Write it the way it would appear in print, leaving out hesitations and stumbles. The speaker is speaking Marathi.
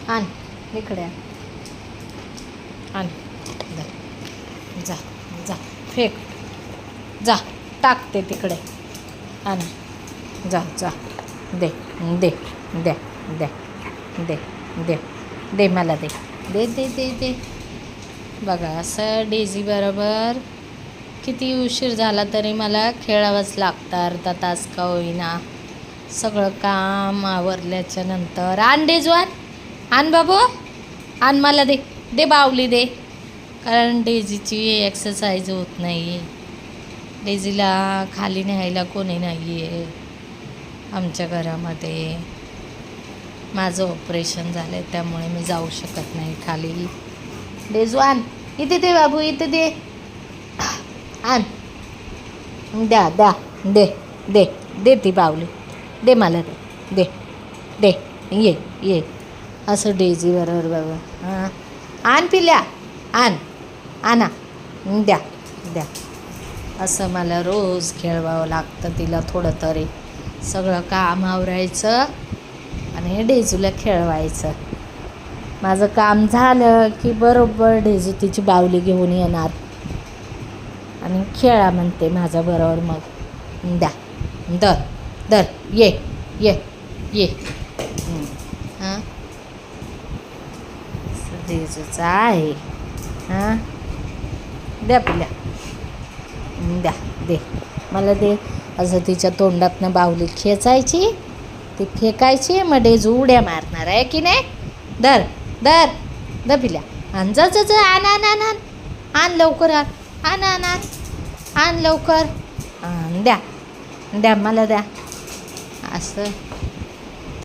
आण इकडे आण जा जा फेक जा टाकते तिकडे आण जा जा दे दे दे दे दे दे दे मला दे दे दे दे दे बघा असं डेझी बरोबर किती उशीर झाला तरी मला खेळावंच लागतं अर्धा तास का होईना. सगळं काम आवरल्याच्या नंतर आण डेजू आण बाबू आण मला दे दे बावली दे. कारण डेझीची एक्सरसाइज होत नाही. डेझीला खाली न्यायला कोणी नाही आहे आमच्या घरामध्ये. माझं ऑपरेशन झालं आहे त्यामुळे मी जाऊ शकत नाही खाली. डेजू आण इथे दे बाबू इथे दे आण द्या द्या दे दे दे ती बावली दे मला दे दे दे ये ये असं डेझी बरोबर बाबा हां आण पिल्या आण आणा द्या द्या असं मला रोज खेळवावं लागतं तिला थोडं तरी. सगळं काम आवरायचं आणि डेजूला खेळवायचं. माझं काम झालं की बरोबर डेजू तिची बावली घेऊन येणार आणि खेळा म्हणते माझ्याबरोबर. मग द्या दर दर ये ये ये हां डेजूचं आहे हां द्या पिल्या द्या दे मला दे. असं तिच्या तोंडातनं बावली खेचायची ती फेकायची मग डेजू उड्या मारणार आहे की नाही. दर दर द पिल्या आण जा जा जा आण आण आण आण आण लवकर आण आण आण आण आण लवकर द्या द्या मला द्या असं